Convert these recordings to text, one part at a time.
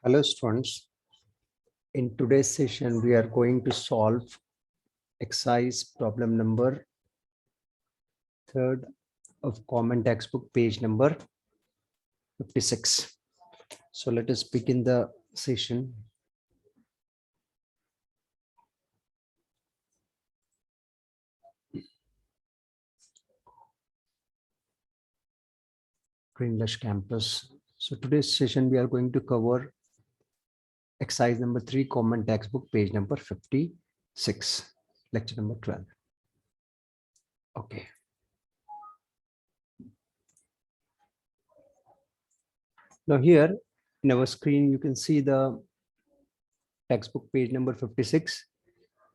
Hello students, in today's session we are going to solve exercise problem number 3rd of common textbook page number 56. So let us begin the session. Greenlush campus. So today's session we are going to cover exercise number 3 common textbook page number 56, lecture number 12. Okay. Now here in our screen you can see the textbook page number 56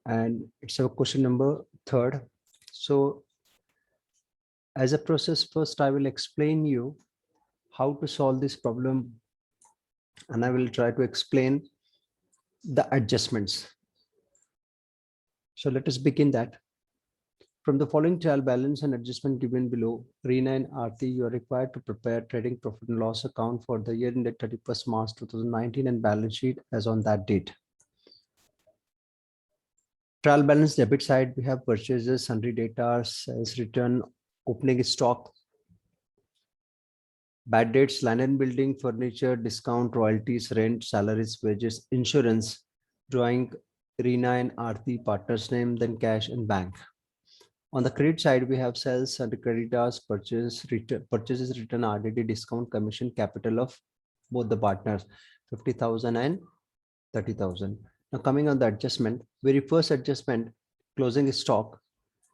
and it's our question number 3rd. So as a process, first I will explain you how to solve this problem and I will try to explain the adjustments. So let us begin that. From the following trial balance and adjustment given below, Reena and Aarti, you are required to prepare trading profit and loss account for the year ended 31st March 2019 and balance sheet as on that date. Trial balance debit side, we have purchases, sundry debtors, sales return, opening stock, bad debts, land and building, furniture, discount, royalties, rent, salaries, wages, insurance, drawing Reena and Aarti partners name, then cash and bank. On the credit side, we have sales and creditors, purchases, return, RDD, discount, commission, capital of both the partners, 50,000 and 30,000. Now coming on the adjustment, very first adjustment, closing stock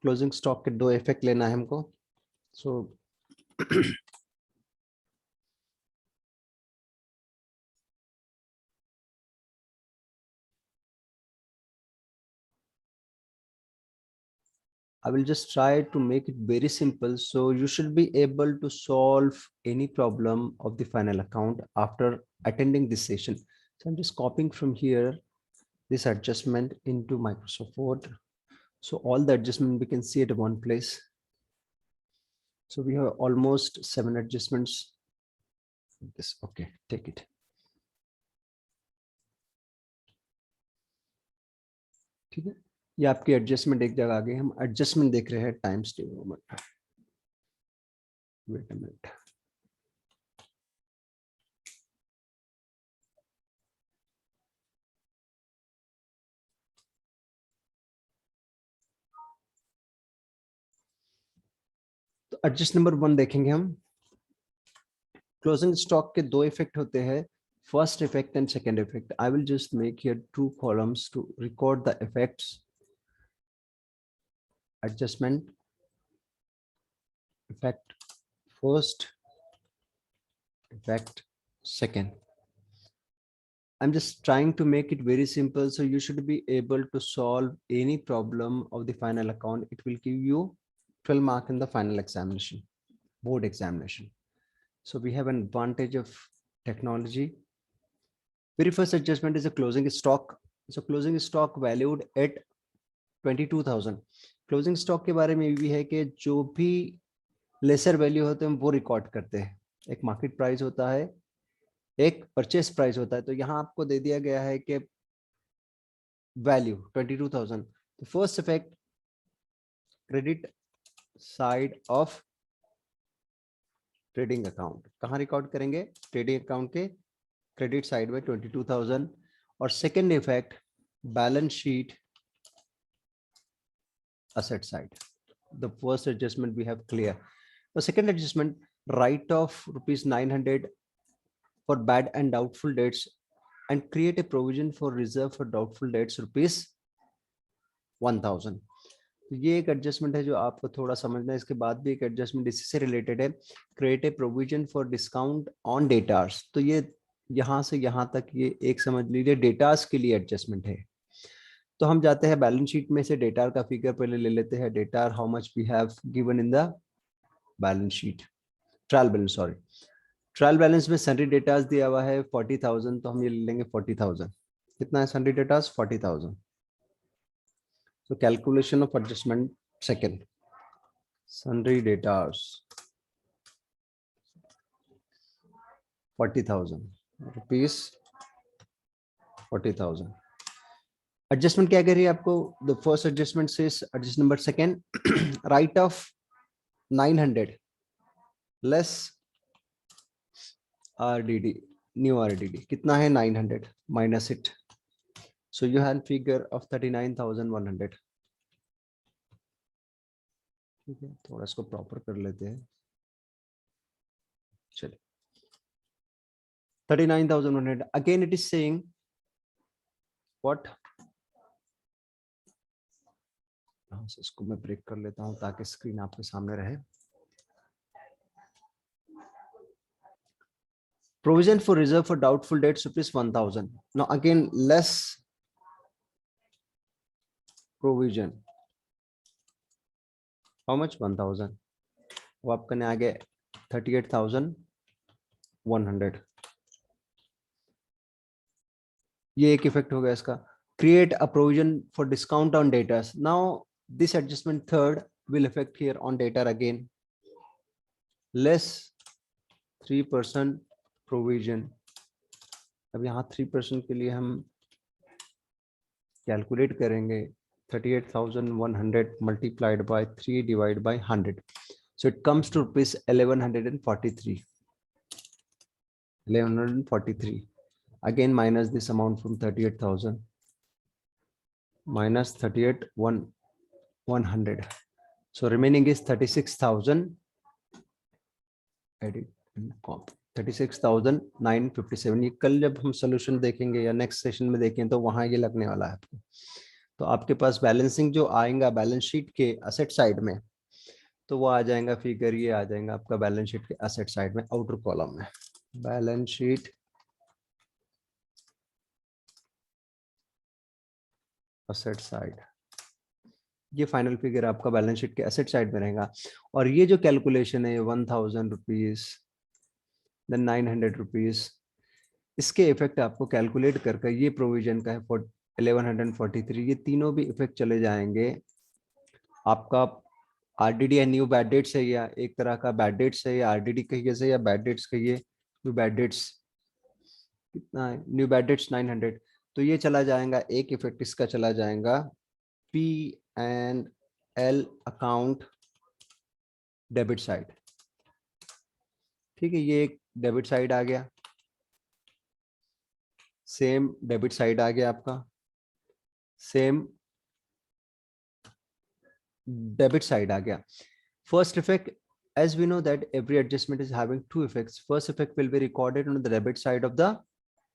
के दो effect लेना है हमको. So I will just try to make it very simple. So you should be able to solve any problem of the final account after attending this session. So I'm just copying from here this adjustment into Microsoft Word. So all the adjustment we can see at one place. So we have almost 7 adjustments. This, okay, take it. ठीक है, ये आपकी adjustment एक जगह आ गई. हम adjustment देख रहे हैं टाइम्स टेबल में. Wait a minute. तो एडजस्ट नंबर 1 देखेंगे हम. क्लोजिंग स्टॉक के दो इफेक्ट होते हैं, first effect and second effect. I will just make here 2 columns to record the effects. Adjustment, effect first, effect second. I'm just trying to make it very simple, so you should be able to solve any problem of the final account. It will give you 12 marks in the final examination, board examination. So we have an advantage of technology. Very first adjustment is a closing stock. So closing stock valued at 22,000. Closing stock के बारे में भी है कि जो भी laser value होते हैं वो रिकॉर्ड करते हैं. एक मार्केट प्राइस होता है, एक परचेस प्राइस होता है. तो यहाँ आपको दे दिया गया है कि वैल्यू 22,000. तो first effect, credit side of trading account. कहाँ रिकॉर्ड करेंगे? ट्रेडिंग अकाउंट के क्रेडिट साइड में 22,000. और second effect, balance sheet asset side. The first adjustment we have clear. The second adjustment, write off rupees 900 for bad and doubtful debts and create a provision for reserve for doubtful debts rupees 1,000. तो ये एक adjustment है जो आपको थोड़ा समझना है. इसके बाद भी एक एडजस्टमेंट इसी से रिलेटेड है, create a provision for discount on debtors. तो ये यहाँ से यहाँ तक ये एक समझ लीजिए डेटार्स के लिए एडजस्टमेंट है. तो हम जाते हैं बैलेंस शीट में से डेटार का फिगर पहले ले लेते हैं. Debtor how much we have given in the balance sheet, trial balance, sorry trial balance में सन्ड्री डेटार्स दिया हुआ है 40,000. तो हम ये ले लेंगे 40,000. कितना है sundry debtors? 40,000. So calculation of adjustment second, sundry debtors 40,000 rupees 40,000. Adjustment क्या कह रही है आपको? द फर्स्ट एडजस्टमेंट से adjust number second, right of 900 less RDD, new RDD कितना है 900 minus it, so you have figure of 39,100. ठीक है, थोड़ा इसको प्रॉपर कर लेते हैं. चलिए 39,100. Again it is saying what, इसको मैं ब्रेक कर लेता हूं ताकि स्क्रीन आपके सामने रहे. Provision for reserve for doubtful debts rupees 1,000. Now again less provision. How much? 1,000. वो आप करने आगे 38,100. ये एक इफेक्ट हो गया इसका. Create a provision for discount on data. Now this adjustment third will affect here on data again. Less 3% provision. अब यहाँ 3% के लिए हम कैलकुलेट करेंगे 38,100 multiplied by 3 divided by 100. So it comes to rupees 1143. 1143. Again minus this amount from 38,000 minus 38,100. So remaining is 36,000. Edit and copy. 36,957. ये कल जब हम सोल्यूशन देखेंगे या नेक्स्ट सेशन में देखें तो वहां ये लगने वाला है आपको. तो आपके पास बैलेंसिंग जो आएगा बैलेंस शीट के असेट साइड में, तो वो आ जाएगा फिगर, ये आ जाएगा आपका बैलेंस शीट के असेट साइड में आउटर कॉलम में. बैलेंस शीट असेट साइड, ये फाइनल फिगर आपका बैलेंस शीट के एसेट साइड में रहेगा. और ये जो कैलकुलेशन है 1,000 रुपीज देन 900 रुपीज, इसके इफेक्ट आपको कैलकुलेट करके ये प्रोविजन का है 1143, ये तीनों भी इफेक्ट चले जाएंगे आपका. आरडीडी या न्यू बैड डेट्स है या एक तरह का बैड डेट्स है, या आरडीडी कहिए से या बैड डेट्स कहिए. न्यू बैड डेट्स कितना है? New bad debts 900. तो ये चला जाएगा, एक इफेक्ट इसका चला जाएगा P&L अकाउंट डेबिट साइड. ठीक है, ये एक डेबिट साइड आ गया, सेम डेबिट साइड आ गया आपका, सेम डेबिट साइड आ गया. First effect, as we know that every adjustment is having two effects. First effect will be recorded on the debit side of the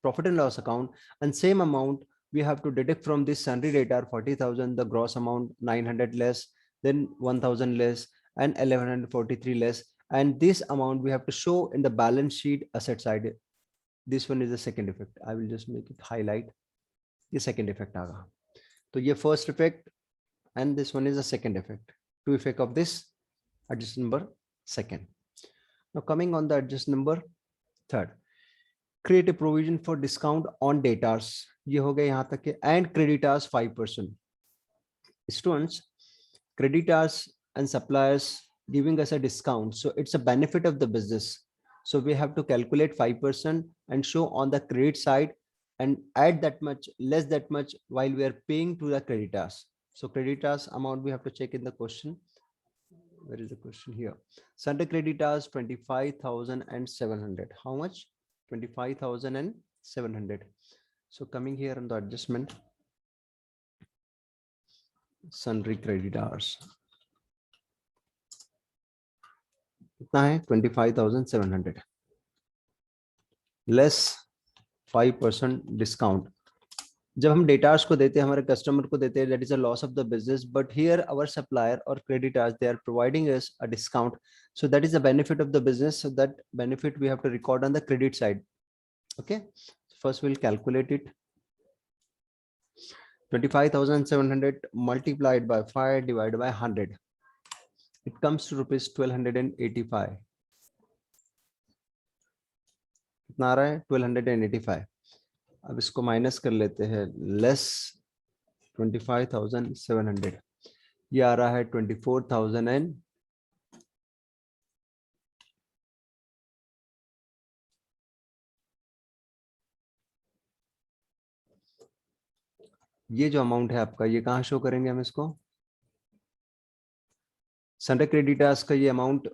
profit and loss account, and same amount we have to deduct from this sundry data 40,000, the gross amount 900 less, then 1,000 less, and 1143 less, and this amount we have to show in the balance sheet asset side. This one is the second effect. I will just make it highlight. The second effect आगा. तो ये first effect and this one is the second effect. Two effect of this adjustment number second. Now coming on the adjustment number third, create a provision for discount on datas. ये हो गया यहाँ तक के, and creditors 5%. Students, creditors and suppliers giving us a discount, so it's a benefit of the business. So we have to calculate 5% and show on the credit side and add that much less that much while we are paying to the creditors. So creditors amount we have to check in the question. Where is the question here? Sundry creditors 25,700. How much? 25,700. So coming here on the adjustment, sundry creditors कितना है? 25,700 less 5% discount. जब हम debtors को देते हैं, हमारे customer को देते हैं, that is a loss of the business, but here our supplier और creditors they are providing us a discount, so that is the benefit of the business. So that benefit we have to record on the credit side. Okay, first we'll calculate it. 25,700 multiplied by 5 divided by 100, it comes to rupees 1,285. कितना आ रहा है? 1,285. अब इसको minus कर लेते हैं, less 25,700, ये आ रहा है 24,000 and ये जो अमाउंट है आपका, ये कहाँ शो करेंगे हम इसको? सन्डे क्रेडिटर्स का ये अमाउंट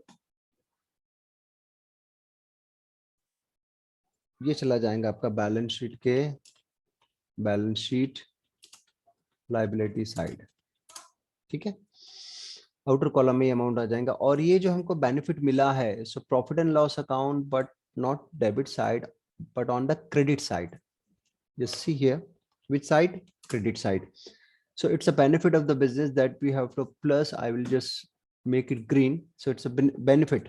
ये चला जाएगा आपका बैलेंस शीट के, बैलेंस शीट लाइबिलिटी साइड, ठीक है। आउटर कॉलम में अमाउंट आ जाएगा। और ये जो हमको बेनिफिट मिला है, so profit and loss account, but not debit side but on the credit side. Just see here, which side? Credit side. So it's a benefit of the business that we have to plus. I will just make it green. So it's a benefit.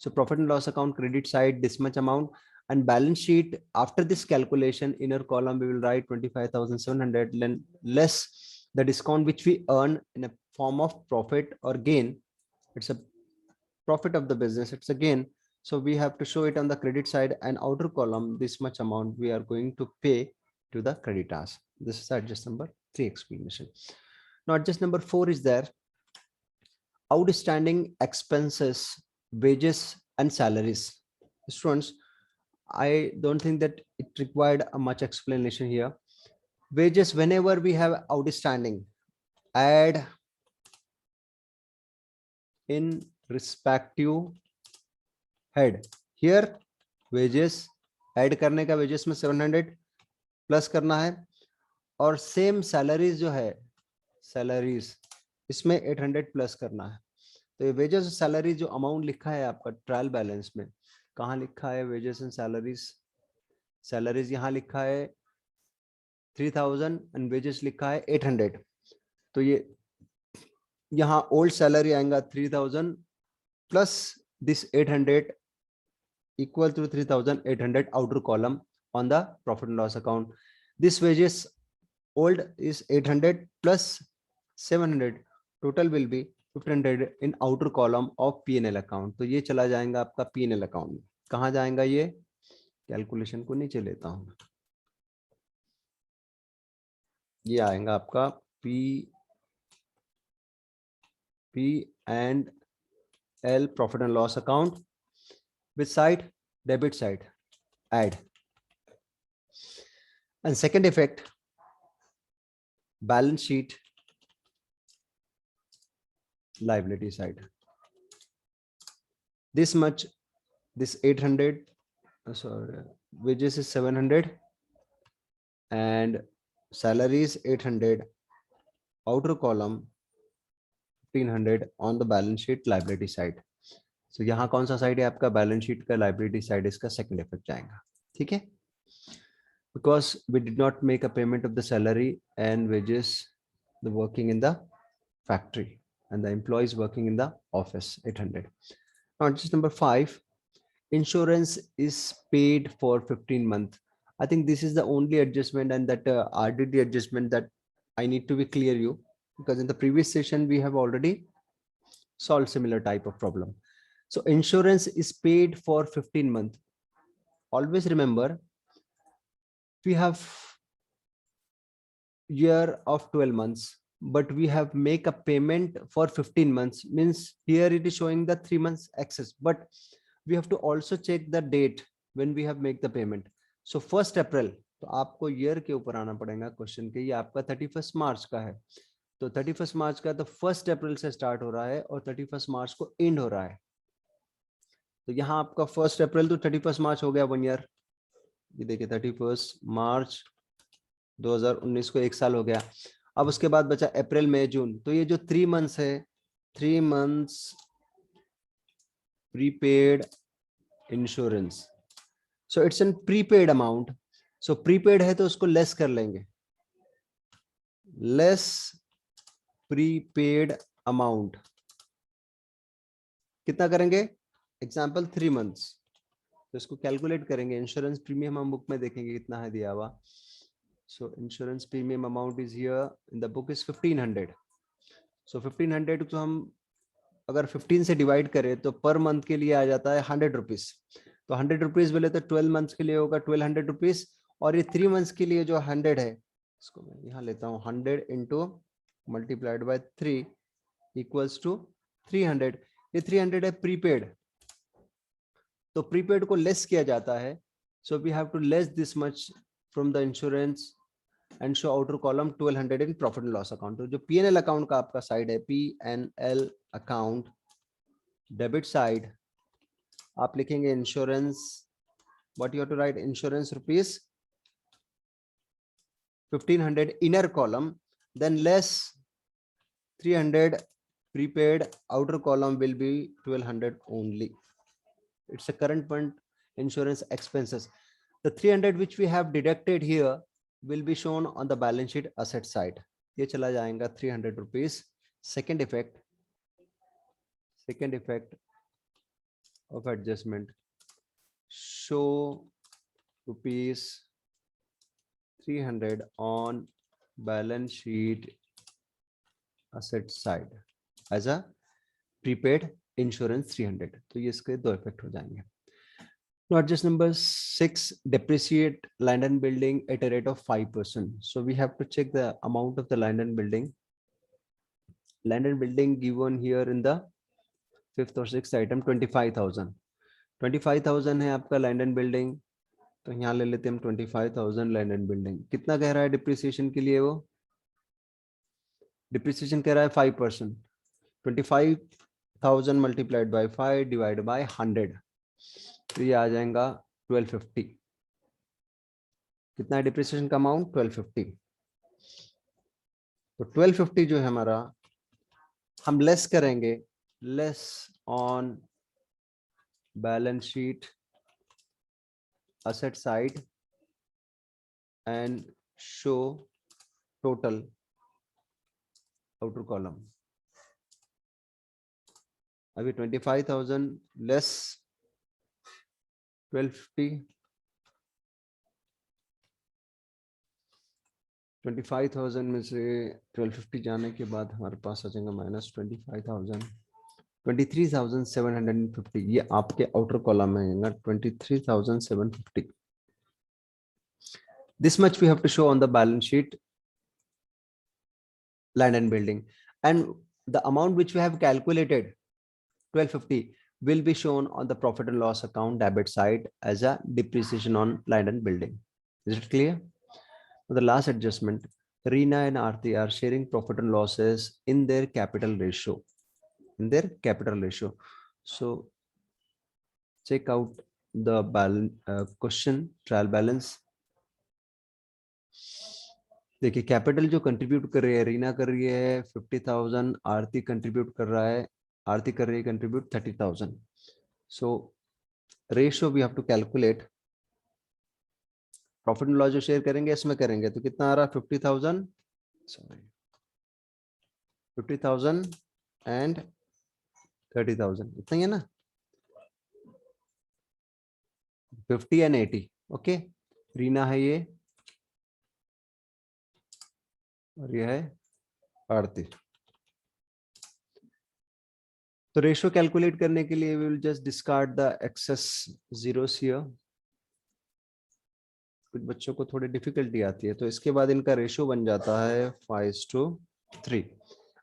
So profit and loss account, credit side, this much amount, and balance sheet. After this calculation, inner column we will write 25,700 less the discount which we earn in a form of profit or gain. It's a profit of the business. It's a gain. So we have to show it on the credit side, and outer column, this much amount we are going to pay to the creditors. This is adjust number 3 explanation. Now adjust number 4 is there. Outstanding expenses, wages and salaries. Students, I don't think that it required a much explanation here. Wages, whenever we have outstanding, add in respective head. Here wages add करने का, wages में 700 plus करना है, और same salaries जो है, salaries इसमें 800 plus करना है। तो ये वेजेस और सैलरी जो अमाउंट लिखा है आपका ट्रायल बैलेंस में, कहाँ लिखा है वेजेस एंड सैलरीज? सैलरीज यहाँ लिखा है 3000 एंड वेजेस लिखा है 800। तो ये यहाँ ओल्ड सैलरी आएगा 3000 plus this 800 equal to 3800 outer column on the profit and loss account. This wages old is 800 plus 700, total will be 1500 in outer column of P&L account. तो ये चला जाएगा आपका P&L account में। कहाँ जाएगा ये? कैलकुलेशन को नीचे लेता हूँ, ये आएगा आपका P&L profit and loss account. Which side? Debit side. Add. And second effect, balance sheet liability side. This much, this 800, sorry, wages is 700 and salaries 800, outer column 1500 on the balance sheet liability side. So यहाँ कौन सा side है आपका? Balance sheet का liability side, इसका second effect जाएगा, ठीक है। Because we did not make a payment of the salary and wages, the working in the factory and the employees working in the office, 800. Now just number 5, insurance is paid for 15 months. I think this is the only adjustment, and that RDD adjustment that I need to be clear you, because in the previous session we have already solved similar type of problem. So insurance is paid for 15 months. Always remember, we have year of 12 months, but we have make a payment for 15 months, means here it is showing the 3 months excess, but we have to also check the date when we have make the payment. So 1st April, तो आपको year के ऊपर आना पड़ेगा question के, ये आपका 31 मार्च का है, तो 31 मार्च का तो 1 अप्रैल से स्टार्ट हो रहा है और 31 मार्च को एंड हो रहा है। तो यहाँ आपका 1 अप्रैल तो 31 मार्च हो गया 1 ईयर। ये देखिए 31 मार्च 2019 को 1 साल हो गया। अब उसके बाद बचा अप्रैल मई जून, तो ये जो 3 मंथ्स है, 3 months prepaid insurance, so it's an prepaid amount. So prepaid है तो उसको लेस कर लेंगे, लेस प्रीपेड अमाउंट कितना करेंगे? एग्जाम्पल 3 मंथ्स, तो इसको कैलकुलेट करेंगे। इंश्योरेंस प्रीमियम हम बुक में देखेंगे कितना है दिया हुआ। सो insurance premium amount is here in the book is 1500। सो 1500 को हम अगर 15 से डिवाइड करें तो पर मंथ के लिए आ जाता है 100 रुपीज। तो 100 रुपीज बोले तो 12 मंथ्स के लिए होगा 1200 रुपीज, और ये 3 मंथ्स के लिए जो 100 है, इसको मैं यहाँ लेता हूँ, 100 into multiplied by 3 equals to 300। ये 300 है प्रीपेड, तो प्रीपेड को लेस किया जाता है। So we have to less this much from the insurance and show outer column 1200 in profit and loss account. तो जो P&L अकाउंट का आपका साइड है, P&L अकाउंट डेबिट साइड, आप लिखेंगे insurance, what you have to write, insurance rupees 1500 inner column, then less 300 prepaid, outer column will be 1200 only. It's a current month insurance expenses. The 300 which we have deducted here will be shown on the balance sheet asset side. ये चला जाएगा 300 rupees. Second effect of adjustment, show rupees 300 on balance sheet asset side as a prepaid insurance 300. तो ये इसके दो effect हो जाएंगे. Now adjust number 6, depreciate land and building at a rate of 5%. So we have to check the amount of the land and building. Land and building given here in the fifth or sixth item 25,000. 25,000 है आपका land and building. तो यहाँ ले लेते हैं हम 25,000 land and building. कितना कह रहा है depreciation के लिए? वो depreciation कह रहा है 5%. 25,000 multiplied by 5 divided by 100. तो ये आ जाएगा 1250. कितना है डिप्रिसिएशन का अमाउंट? 1250. तो 1250 जो है हमारा, हम लेस करेंगे, less on balance sheet asset side and show total outer column. अभी 25,000 लेस 1250, 25,000 में से 1250 जाने के बाद हमारे पास आ जाएगा माइनस 25,000, 23,750. ये आपके आउटर कॉलम में आएगा 23,750. This much we have to show on the balance sheet land and building, and the amount which we have calculated 1250 will be shown on the profit and loss account debit side as a depreciation on land and building. Is it clear? The last adjustment, Reena and Aarti are sharing profit and losses in their capital ratio. So check out the balance question, trial balance. देखिए capital जो contribute कर रही है, रीना कर रही है 50,000, आरती contribute कर रहा है, आरती कर रही है contribute 30,000. So ratio we have to calculate. Profit and loss जो शेयर करेंगे इसमें करेंगे तो कितना आ रहा है? 50,000 एंड 30,000, इतना ही है ना, 50 एंड 80. ओके, रीना है ये और ये है आरती. तो रेशियो कैलकुलेट करने के लिए we will just discard the excess zeros here. कुछ बच्चों को थोड़ी डिफिकल्टी आती है, तो इसके बाद इनका रेशियो बन जाता है 5:3.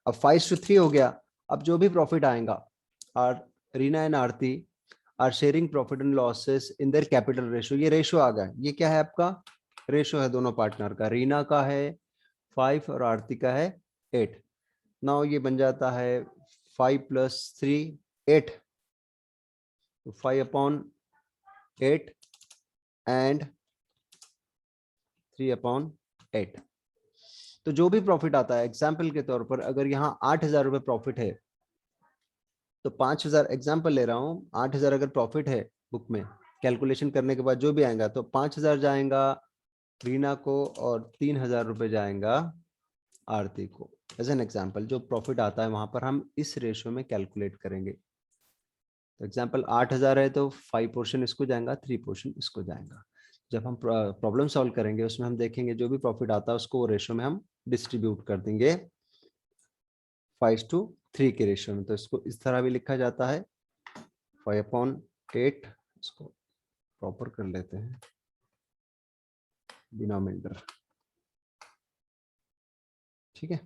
अब 5:3 हो गया. अब जो भी प्रॉफिट आएगा, और Reena and Aarti are sharing profit and losses in their capital ratio. ये रेशियो आ गया. ये क्या है? आपका रेशियो है दोनों पार्टनर का. रीना का है 5 और आरती का है 8. नाउ ये बन जाता है 5 + 3 8. 5/8 एंड 3/8. तो जो भी प्रॉफिट आता है, एग्जाम्पल के तौर पर अगर यहाँ 8,000 रुपए प्रॉफिट है तो 5,000, एग्जाम्पल ले रहा हूँ, 8,000 अगर प्रॉफिट है बुक में, कैलकुलेशन करने के बाद जो भी आएगा तो 5,000 जाएगा रीना को और 3,000 रुपए जाएगा आरती को. एज एन एग्जाम्पल, जो प्रॉफिट आता है वहां पर हम इस रेशियो में कैलकुलेट करेंगे. तो एग्जाम्पल 8,000 है तो 5 पोर्शन इसको जाएगा, 3 पोर्शन इसको जाएगा. जब हम प्रॉब्लम सॉल्व करेंगे उसमें हम देखेंगे जो भी प्रॉफिट आता है उसको रेशियो में हम डिस्ट्रीब्यूट कर देंगे 5:3 के रेशियो में. तो इसको इस तरह भी लिखा जाता है 5/8. इसको प्रॉपर कर लेते हैं डिनोमिनेटर. ठीक है,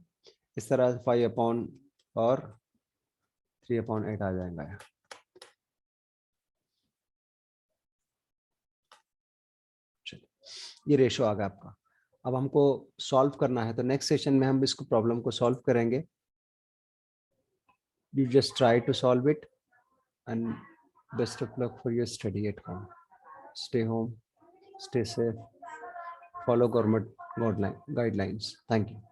इस तरह 5 और 3/8 आ जाएगा. ये रेशियो आ गया आपका. अब हमको सॉल्व करना है, तो नेक्स्ट सेशन में हम इसको प्रॉब्लम को सॉल्व करेंगे. You just try to solve it, and best of luck for your study at home. Stay home, stay safe, follow government guidelines. Thank you.